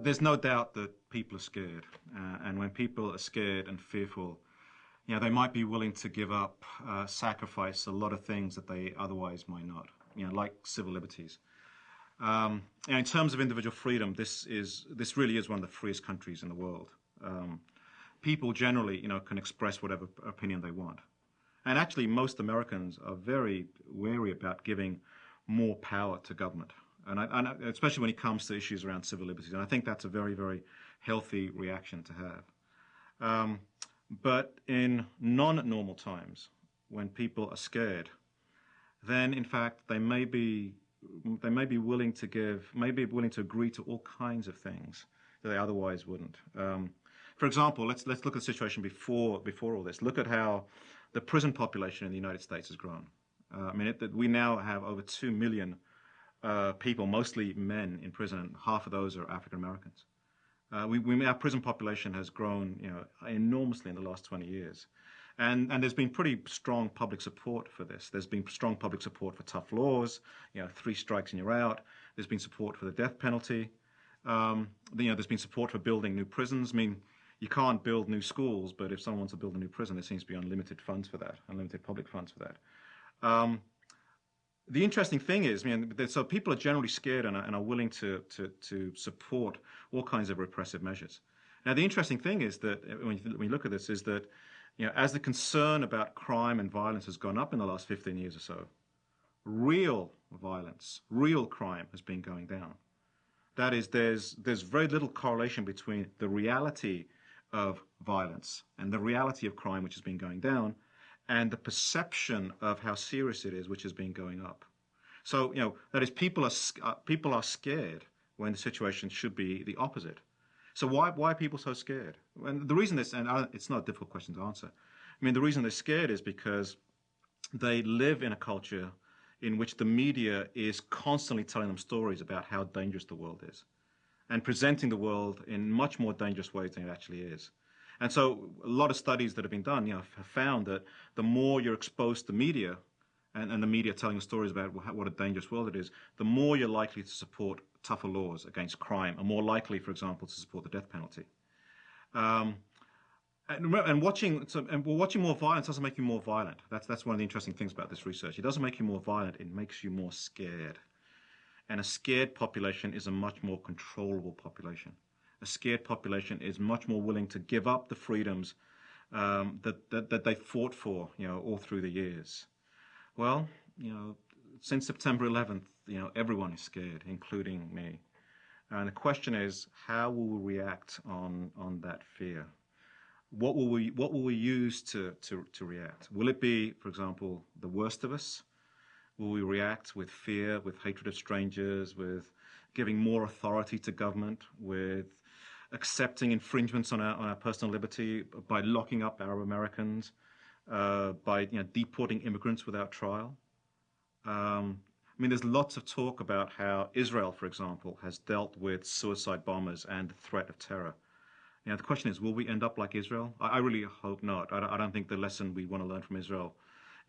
there's no doubt that people are scared, and when people are scared and fearful, they might be willing to give up, sacrifice a lot of things that they otherwise might not, like civil liberties. In terms of individual freedom, this really is one of the freest countries in the world. People generally, can express whatever opinion they want. And actually, most Americans are very wary about giving more power to government, and especially when it comes to issues around civil liberties. And I think that's a very, very healthy reaction to have. But in non-normal times, when people are scared, then in fact they may be willing to agree to all kinds of things that they otherwise wouldn't. For example, let's look at the situation before all this. Look at how the prison population in the United States has grown. We now have over 2 million people, mostly men, in prison, and half of those are African Americans. Our prison population has grown, enormously in the last 20 years. And there's been pretty strong public support for this. There's been strong public support for tough laws, 3 strikes and you're out. There's been support for the death penalty. There's been support for building new prisons. You can't build new schools, but if someone wants to build a new prison, there seems to be unlimited funds for that, unlimited public funds for that. The interesting thing is, so people are generally scared and are willing to support all kinds of repressive measures. Now, the interesting thing is that when you look at this, is that as the concern about crime and violence has gone up in the last 15 years or so, real violence, real crime has been going down. That is, there's very little correlation between the reality of violence and the reality of crime, which has been going down, and the perception of how serious it is, which has been going up. So, that is, people are scared when the situation should be the opposite. So why are people so scared? And the reason it's not a difficult question to answer. The reason they're scared is because they live in a culture in which the media is constantly telling them stories about how dangerous the world is, and presenting the world in much more dangerous ways than it actually is. And so a lot of studies that have been done, have found that the more you're exposed to media, and the media telling stories about what a dangerous world it is, the more you're likely to support tougher laws against crime, and more likely, for example, to support the death penalty. And watching more violence doesn't make you more violent. That's one of the interesting things about this research. It doesn't make you more violent, it makes you more scared. And a scared population is a much more controllable population. A scared population is much more willing to give up the freedoms that they fought for, all through the years. Well, since September 11th, everyone is scared, including me. And the question is, how will we react on that fear? What will we use to react? Will it be, for example, the worst of us? Will we react with fear, with hatred of strangers, with giving more authority to government, with accepting infringements on our personal liberty, by locking up Arab Americans, by deporting immigrants without trial? There's lots of talk about how Israel, for example, has dealt with suicide bombers and the threat of terror. The question is, will we end up like Israel? I really hope not. I don't think the lesson we want to learn from Israel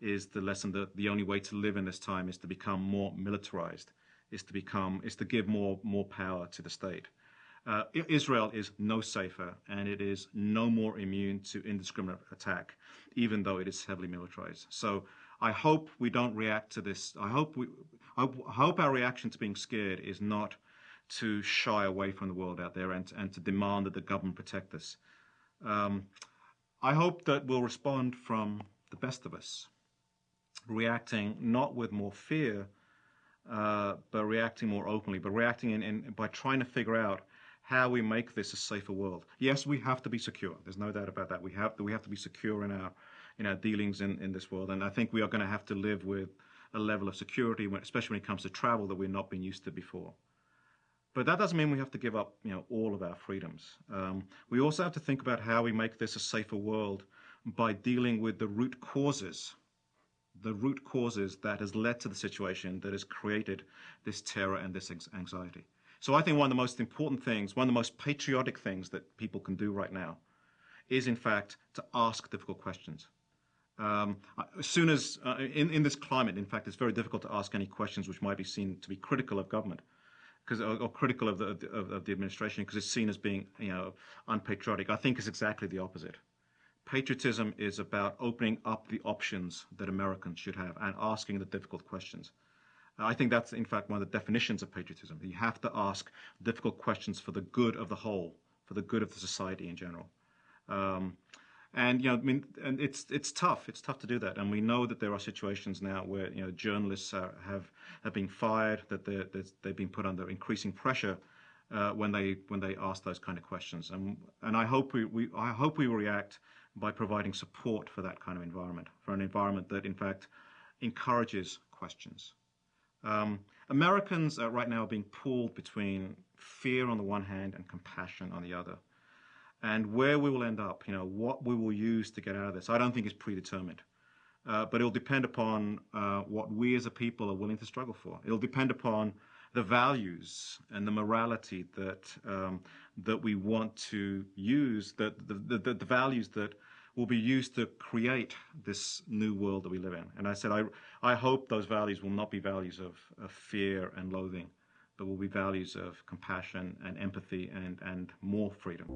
is the lesson that the only way to live in this time is to become more militarized, is to give more power to the state. Israel is no safer, and it is no more immune to indiscriminate attack, even though it is heavily militarized. So I hope we don't react to this. I hope our reaction to being scared is not to shy away from the world out there and to demand that the government protect us. I hope that we'll respond from the best of us, reacting not with more fear, but reacting more openly, but reacting by trying to figure out how we make this a safer world. Yes, we have to be secure. There's no doubt about that. We have to be secure in our dealings in this world, and I think we are going to have to live with a level of security, especially when it comes to travel, that we've not been used to before. But that doesn't mean we have to give up, all of our freedoms. We also have to think about how we make this a safer world by dealing with the root causes that has led to the situation that has created this terror and this anxiety. So I think one of the most important things, one of the most patriotic things that people can do right now is, in fact, to ask difficult questions. As soon as, in this climate, in fact, it's very difficult to ask any questions which might be seen to be critical of government, because or critical of the administration because it's seen as being unpatriotic. I think it's exactly the opposite. Patriotism is about opening up the options that Americans should have and asking the difficult questions. I think that's, in fact, one of the definitions of patriotism. You have to ask difficult questions for the good of the whole, for the good of the society in general. And and it's tough. It's tough to do that. And we know that there are situations now where journalists have been fired, that they've been put under increasing pressure when they ask those kind of questions. And I hope we react by providing support for that kind of environment, for an environment that in fact encourages questions. Americans right now are being pulled between fear on the one hand and compassion on the other. And where we will end up, what we will use to get out of this, I don't think is predetermined. But it'll depend upon what we as a people are willing to struggle for. It'll depend upon the values and the morality that we want to use, the values that will be used to create this new world that we live in. And I said, I hope those values will not be values of fear and loathing, but will be values of compassion and empathy and more freedom.